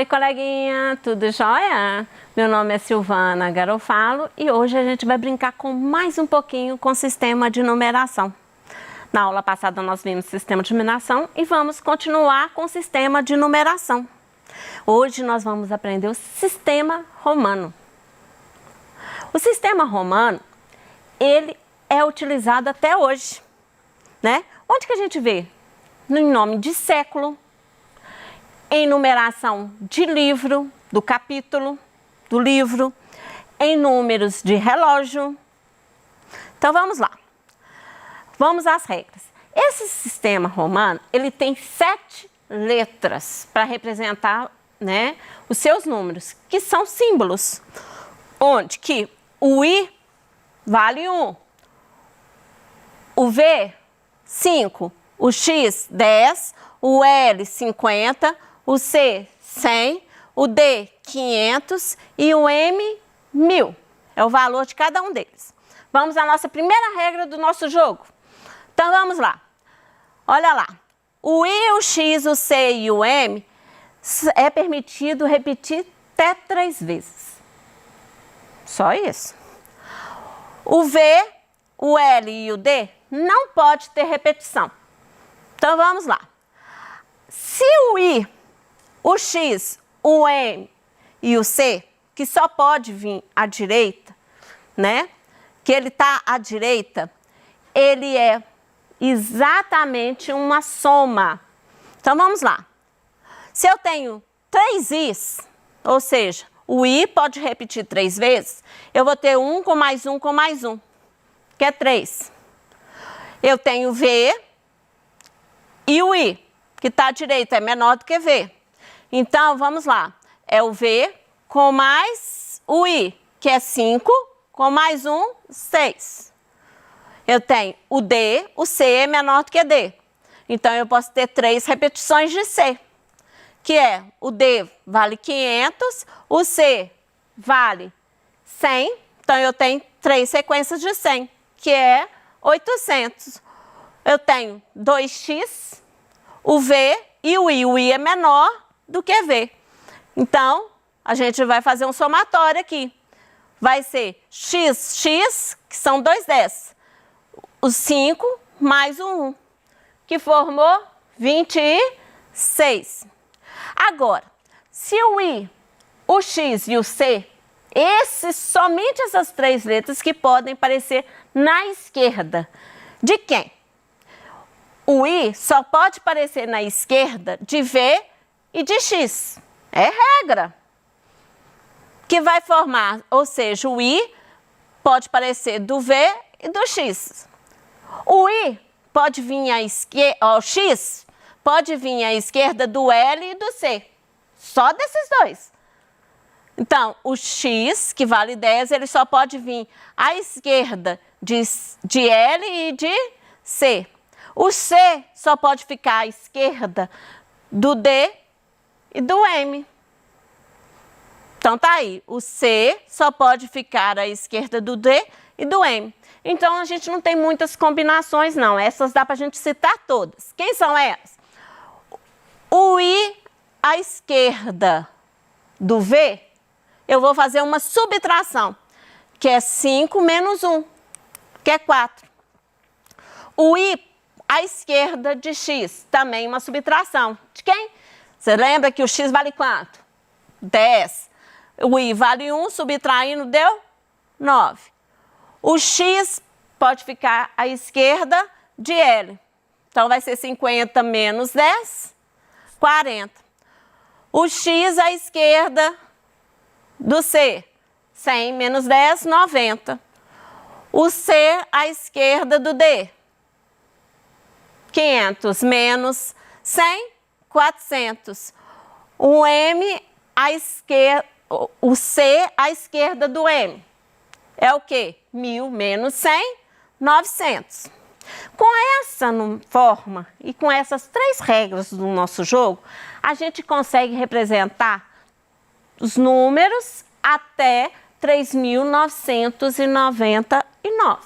Oi, coleguinha, tudo jóia? Meu nome é Silvana Garofalo e hoje a gente vai brincar com mais um pouquinho com o sistema de numeração. Na aula passada nós vimos sistema de numeração e vamos continuar com o sistema de numeração. Hoje nós vamos aprender o sistema romano. O sistema romano, ele é utilizado até hoje, né? Onde que a gente vê? Em nome de século, em numeração de livro, do capítulo, do livro, em números de relógio. Então vamos lá. Vamos às regras. Esse sistema romano, ele tem 7 letras para representar, né, os seus números, que são símbolos, onde que o I vale 1, o V 5, o X 10, o L 50, o C 100, o D 500 e o M 1000. É o valor de cada um deles. Vamos à nossa primeira regra do nosso jogo. Então vamos lá. Olha lá. O I, o X, o C e o M é permitido repetir até 3 vezes. Só isso. O V, o L e o D não pode ter repetição. Então vamos lá. Se o I, o X, o M e o C, que só pode vir à direita, né? Que ele está à direita, ele é exatamente uma soma. Então vamos lá. Se eu tenho 3 Is, ou seja, o I pode repetir 3 vezes, eu vou ter 1 com mais 1 com mais 1, que é 3. Eu tenho V e o I, que está à direita, é menor do que V. Então, vamos lá. É o V com mais o I, que é 5, com mais 1, 6. Eu tenho o D, o C é menor do que D. Então, eu posso ter 3 repetições de C, que é o D vale 500, o C vale 100. Então, eu tenho 3 sequências de 100, que é 800. Eu tenho 2x, o V e o I. O I é menor do que V. Então, a gente vai fazer um somatório aqui. Vai ser x, que são 2 10. O 5 mais o 1, que formou 26. Agora, se o I, o X e o C, somente essas 3 letras que podem aparecer na esquerda. De quem? O I só pode aparecer na esquerda de V e de X. É regra. Que vai formar, ou seja, o I pode aparecer do V e do X. O I pode vir à esquerda, o X pode vir à esquerda do L e do C. Só desses 2. Então, o X, que vale 10, ele só pode vir à esquerda de L e de C. O C só pode ficar à esquerda do D e do M. Então, tá aí. O C só pode ficar à esquerda do D e do M. Então, a gente não tem muitas combinações, não. Essas dá pra gente citar todas. Quem são elas? O I à esquerda do V, eu vou fazer uma subtração, que é 5 menos 1, que é 4. O I à esquerda de X, também uma subtração. De quem? Você lembra que o X vale quanto? 10. O I vale 1, subtraindo deu 9. O X pode ficar à esquerda de L. Então, vai ser 50 menos 10, 40. O X à esquerda do C, 100 menos 10, 90. O C à esquerda do D, 500 menos 100, 400. O M à esquerda, o C à esquerda do M é o quê? 1000 menos 100, 900. Com essa forma e com essas 3 regras do nosso jogo, a gente consegue representar os números até 3.999.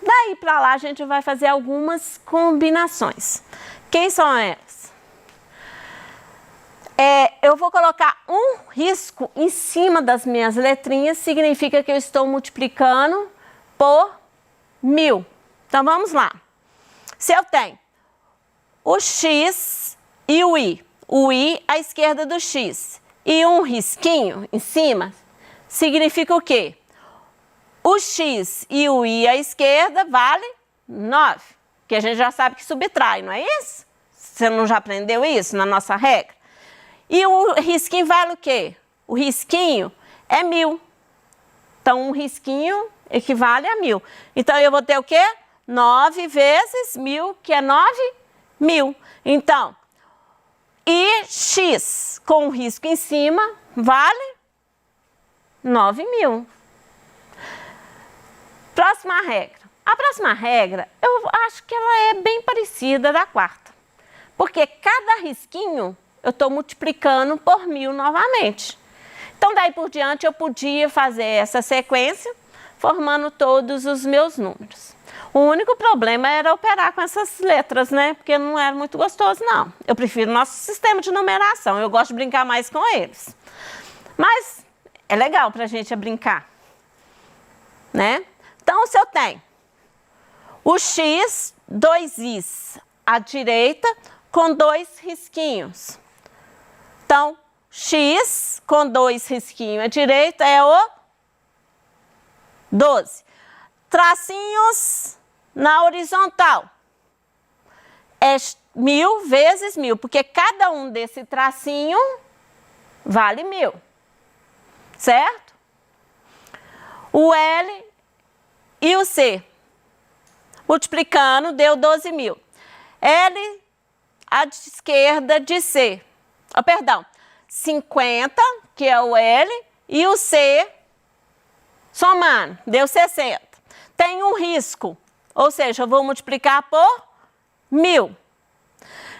Daí para lá a gente vai fazer algumas combinações. Quem são elas? eu vou colocar um risco em cima das minhas letrinhas, significa que eu estou multiplicando por 1000. Então, vamos lá. Se eu tenho o x e o i à esquerda do x, e um risquinho em cima, significa o quê? O x e o i à esquerda vale 9, que a gente já sabe que subtrai, não é isso? Você não já aprendeu isso na nossa regra? E o risquinho vale o quê? O risquinho é 1000. Então, um risquinho equivale a 1000. Então, eu vou ter o quê? 9 vezes 1000, que é 9.000. Então, e x com o risco em cima vale 9.000. Próxima regra. A próxima regra, eu acho que ela é bem parecida da quarta. Porque cada risquinho eu estou multiplicando por 1000 novamente. Então, daí por diante, eu podia fazer essa sequência, formando todos os meus números. O único problema era operar com essas letras, né? Porque não era muito gostoso, não. Eu prefiro o nosso sistema de numeração, eu gosto de brincar mais com eles. Mas é legal para a gente brincar, né? Então, se eu tenho o x, 2i's à direita, com 2 risquinhos. Então, x com 2 risquinhos à direita é o 12. Tracinhos na horizontal é 1000 vezes 1000, porque cada um desse tracinho vale 1000, certo? O L e o C, multiplicando, deu 12.000. L à esquerda de C, perdão, 50, que é o L, e o C, somando, deu 60. Tem um risco, ou seja, eu vou multiplicar por 1000.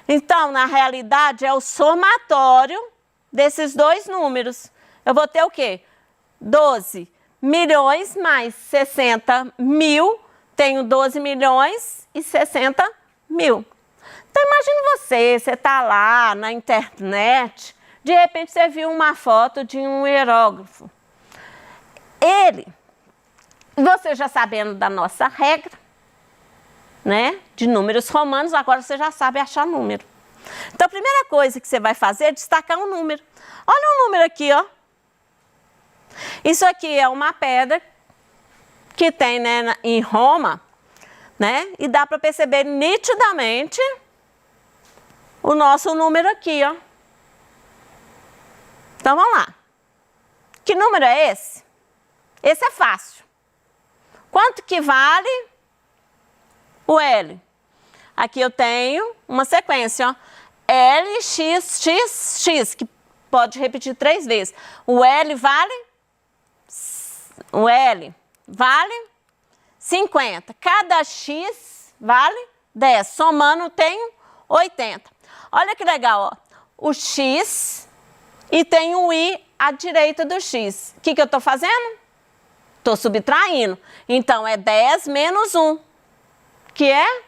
Então, na realidade, é o somatório desses dois números. Eu vou ter o quê? 12 milhões mais 60.000, tenho 12 milhões e 60.000. Então, imagine você está lá na internet, de repente você viu uma foto de um hierógrafo. Você já sabendo da nossa regra, né, de números romanos, agora você já sabe achar número. Então, a primeira coisa que você vai fazer é destacar um número. Olha um número aqui, ó. Isso aqui é uma pedra que tem, né, em Roma, né, e dá para perceber nitidamente o nosso número aqui, ó. Então, vamos lá. Que número é esse? Esse é fácil. Quanto que vale o L? Aqui eu tenho uma sequência, ó. L, X, X, X, que pode repetir 3 vezes. O L vale 50. Cada X vale 10. Somando, tenho 80. Olha que legal, ó. O X e tem o I à direita do X. O que eu estou fazendo? Estou subtraindo. Então, é 10 menos 1, que é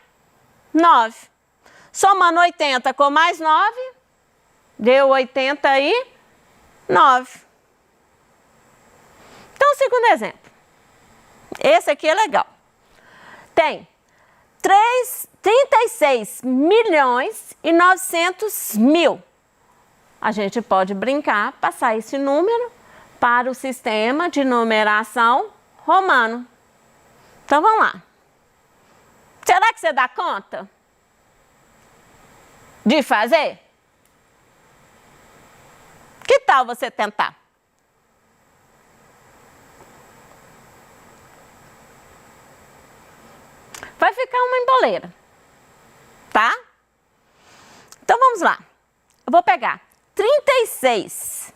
9. Somando 80 com mais 9, deu 89. Então, o segundo exemplo. Esse aqui é legal. Tem 36 milhões e 900 mil. A gente pode brincar, passar esse número para o sistema de numeração romano. Então, vamos lá. Será que você dá conta de fazer? Que tal você tentar? Vai ficar uma emboleira, tá? Então, vamos lá. Eu vou pegar 36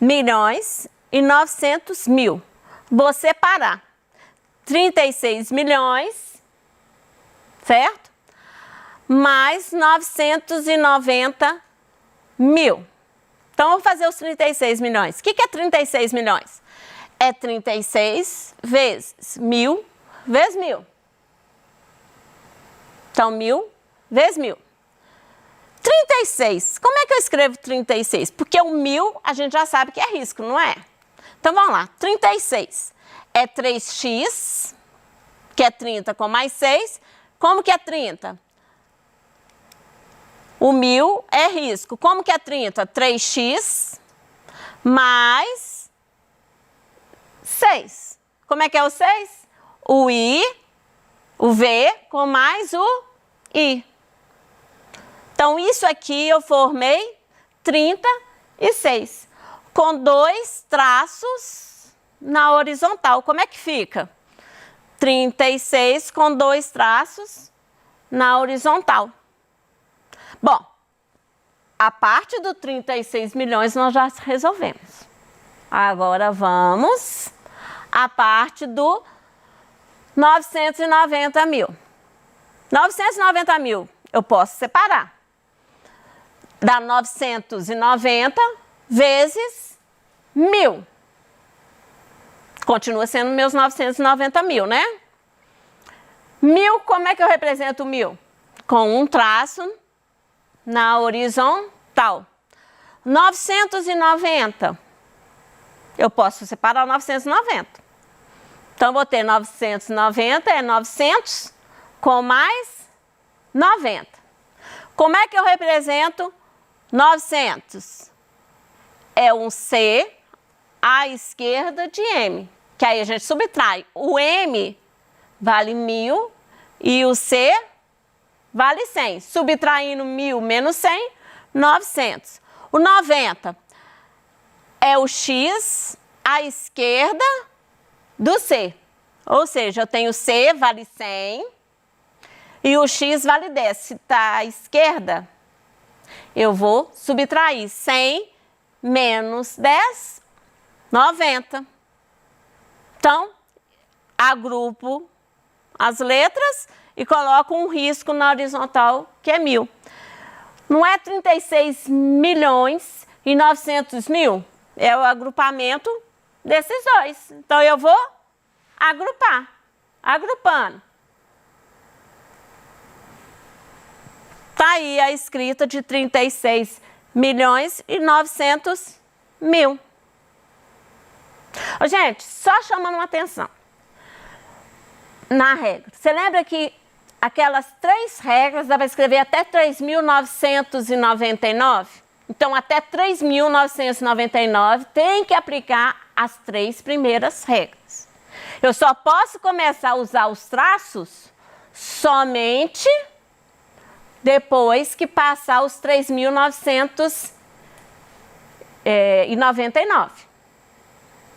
milhões e 900 mil. Vou separar 36 milhões, certo? Mais 990 mil. Então, vou fazer os 36 milhões. O que é 36 milhões? É 36 vezes 1000 vezes 1000. Então, 1000 vezes 1000. 36. Como é que eu escrevo 36? Porque o 1000 a gente já sabe que é risco, não é? Então vamos lá. 36 é 3x, que é 30 com mais 6. Como que é 30? O 1000 é risco. Como que é 30? 3x mais 6. Como é que é o 6? O i, o v com mais o i. Então, isso aqui eu formei 36, com 2 traços na horizontal. Como é que fica? 36 com 2 traços na horizontal. Bom, a parte do 36 milhões nós já resolvemos. Agora vamos à parte do 990 mil. 990 mil eu posso separar. Dá 990 vezes 1000. Continua sendo meus 990 mil, né? 1000, como é que eu represento 1000? Com um traço na horizontal. 990. Eu posso separar o 990. Então, vou ter 990, é 900 com mais 90. Como é que eu represento 900? É um C à esquerda de M, que aí a gente subtrai. O M vale 1000 e o C vale 100. Subtraindo 1000 menos 100, 900. O 90 é o X à esquerda do C. Ou seja, eu tenho C vale 100 e o X vale 10. Se está à esquerda, eu vou subtrair 100 menos 10, 90. Então, agrupo as letras e coloco um risco na horizontal, que é 1000. Não é 36 milhões e 900 mil? É o agrupamento desses dois. Então, eu vou agrupar. Agrupando. Está aí a escrita de 36 milhões e 900 mil. Gente, só chamando uma atenção. Na regra. Você lembra que aquelas 3 regras dá para escrever até 3.999? Então, até 3.999 tem que aplicar as 3 primeiras regras. Eu só posso começar a usar os traços somente depois que passar os 3.999.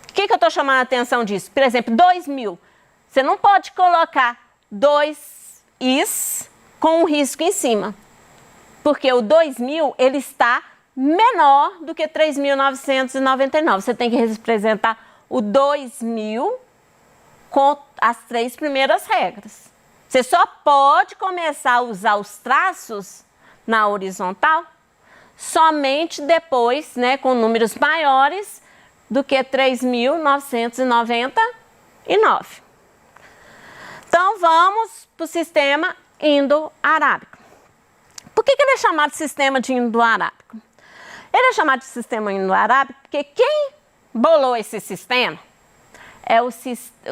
O que eu estou chamando a atenção disso? Por exemplo, 2.000. Você não pode colocar 2 is com um risco em cima. Porque o 2.000, ele está menor do que 3.999. Você tem que representar o 2.000 com as 3 primeiras regras. Você só pode começar a usar os traços na horizontal somente depois, né, com números maiores do que 3.999. Então, vamos para o sistema indo-arábico. Por que ele é chamado de sistema de indo-arábico? Ele é chamado de sistema indo-arábico porque quem bolou esse sistema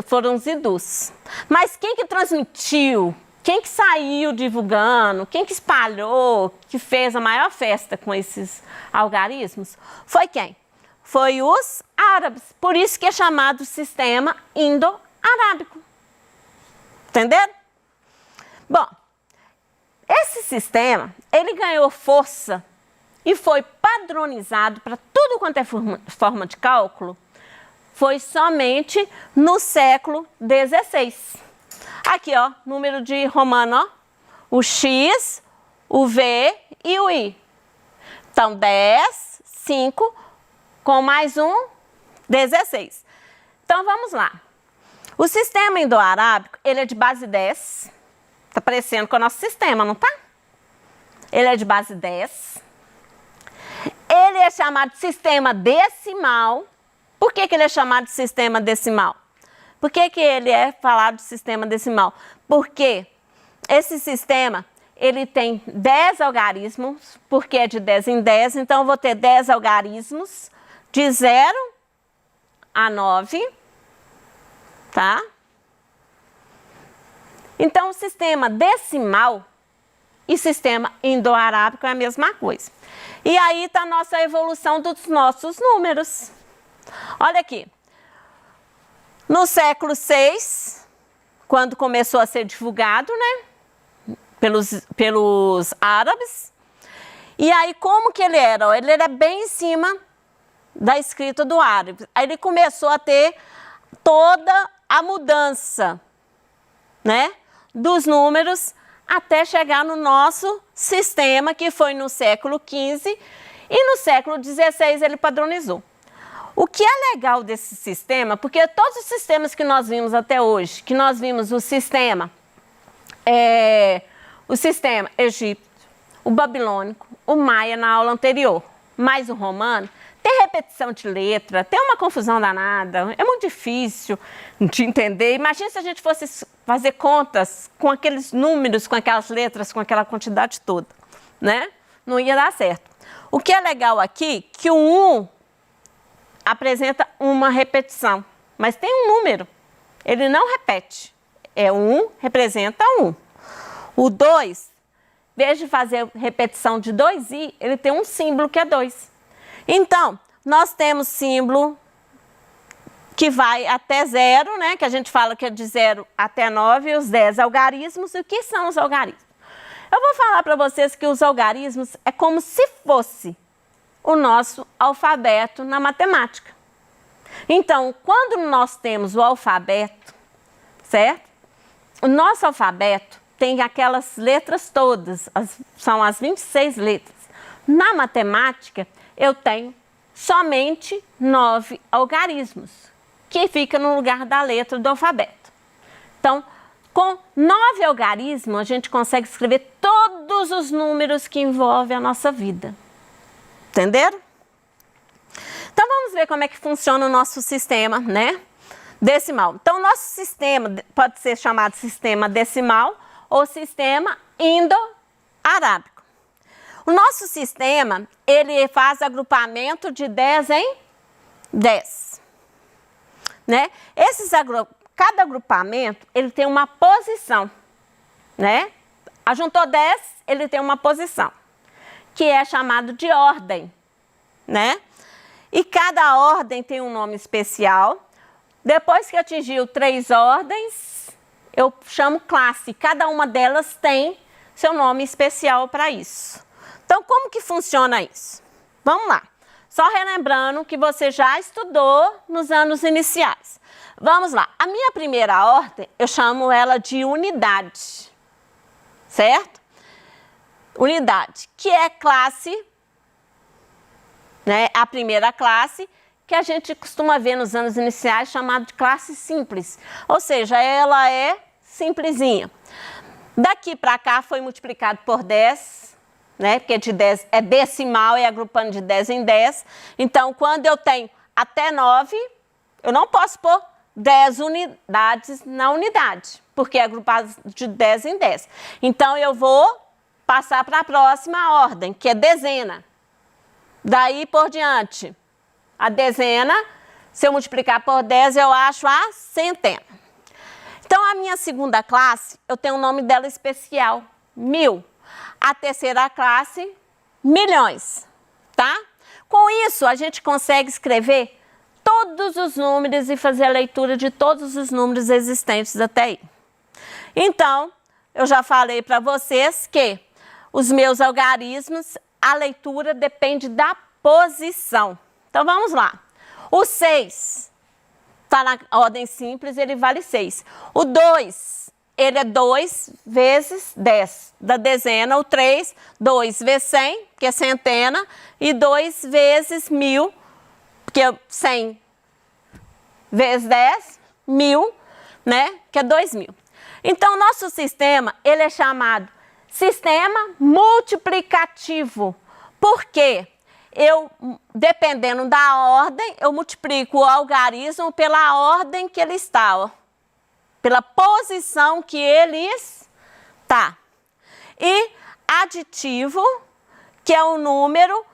foram os hindus. Mas quem que transmitiu, quem que saiu divulgando, quem que espalhou, que fez a maior festa com esses algarismos, foi quem? Foi os árabes. Por isso que é chamado sistema indo-arábico. Entenderam? Bom, esse sistema, ele ganhou força e foi padronizado para tudo quanto é forma de cálculo, foi somente no século XVI. Aqui, ó, número de romano, ó, o X, o V e o I. Então, 10, 5, com mais um, 16. Então, vamos lá. O sistema indo-arábico, ele é de base 10. Tá parecendo com o nosso sistema, não tá? Ele é de base 10. Ele é chamado de sistema decimal. Por que ele é chamado de sistema decimal? Por que ele é falado de sistema decimal? Porque esse sistema, ele tem 10 algarismos, porque é de 10 em 10, então eu vou ter 10 algarismos de 0 a 9, tá? Então, o sistema decimal e sistema indo-arábico é a mesma coisa. E aí está a nossa evolução dos nossos números. Olha aqui. No século VI, quando começou a ser divulgado, né? Pelos árabes. E aí, como que ele era? Ele era bem em cima da escrita do árabe. Aí ele começou a ter toda a mudança, né, dos números até chegar no nosso sistema, que foi no século XV, e no século XVI ele padronizou. O que é legal desse sistema, porque todos os sistemas que nós vimos até hoje, que nós vimos o sistema egípcio, o babilônico, o maia na aula anterior, mais o romano, tem repetição de letra, tem uma confusão danada, é muito difícil de entender. Imagina se a gente fosse fazer contas com aqueles números, com aquelas letras, com aquela quantidade toda, né? Não ia dar certo. O que é legal aqui, que o 1 apresenta uma repetição, mas tem um número, ele não repete. É 1 representa 1. O 2, em vez de fazer repetição de 2i, ele tem um símbolo que é 2. Então, nós temos símbolo que vai até 0, né? Que a gente fala que é de 0 até 9, os 10 algarismos. E o que são os algarismos? Eu vou falar para vocês que os algarismos é como se fosse o nosso alfabeto na matemática. Então, quando nós temos o alfabeto, certo? O nosso alfabeto tem aquelas letras todas, são as 26 letras. Na matemática, eu tenho somente 9 algarismos, que fica no lugar da letra do alfabeto. Então, com 9 algarismos, a gente consegue escrever todos os números que envolvem a nossa vida. Entenderam? Então, vamos ver como é que funciona o nosso sistema, né? Decimal. Então, o nosso sistema pode ser chamado sistema decimal ou sistema indo-arábico. O nosso sistema, ele faz agrupamento de 10 em 10, né? Cada agrupamento, ele tem uma posição, né? Ajuntou 10, ele tem uma posição, que é chamado de ordem, né? E cada ordem tem um nome especial. Depois que atingiu 3 ordens, eu chamo classe. Cada uma delas tem seu nome especial para isso. Então, como que funciona isso? Vamos lá. Só relembrando que você já estudou nos anos iniciais. Vamos lá. A minha primeira ordem, eu chamo ela de unidade, certo? Unidade, que é classe, né? A primeira classe, que a gente costuma ver nos anos iniciais, chamado de classe simples. Ou seja, ela é simplesinha. Daqui para cá foi multiplicado por 10, né? Porque de 10 é decimal, é agrupando de 10 em 10. Então, quando eu tenho até 9, eu não posso pôr 10 unidades na unidade, porque é agrupado de 10 em 10. Então, eu vou passar para a próxima ordem, que é dezena. Daí por diante, a dezena, se eu multiplicar por 10, eu acho a centena. Então, a minha segunda classe, eu tenho o nome dela especial, 1000. A terceira classe, milhões, tá? Com isso, a gente consegue escrever todos os números e fazer a leitura de todos os números existentes até aí. Então, eu já falei para vocês que os meus algarismos, a leitura depende da posição. Então, vamos lá. O 6 está na ordem simples, ele vale 6. O 2, ele é 2 vezes 10 da dezena. O 3, 2 vezes 100, que é centena. E 2 vezes 1000, que é 100 vezes 10, 1000, né? Que é 2000. Então, nosso sistema, ele é chamado sistema multiplicativo. Por quê? Dependendo da ordem, eu multiplico o algarismo pela ordem que ele está, ó, pela posição que ele está. E aditivo, que é o número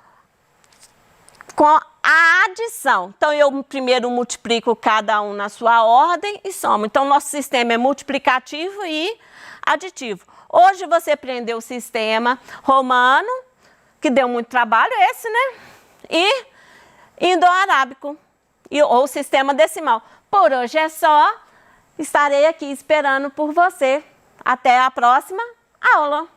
com a adição. Então, eu primeiro multiplico cada um na sua ordem e somo. Então, nosso sistema é multiplicativo e aditivo. Hoje você aprendeu o sistema romano, que deu muito trabalho, esse, né? E indo-arábico, ou sistema decimal. Por hoje é só. Estarei aqui esperando por você. Até a próxima aula.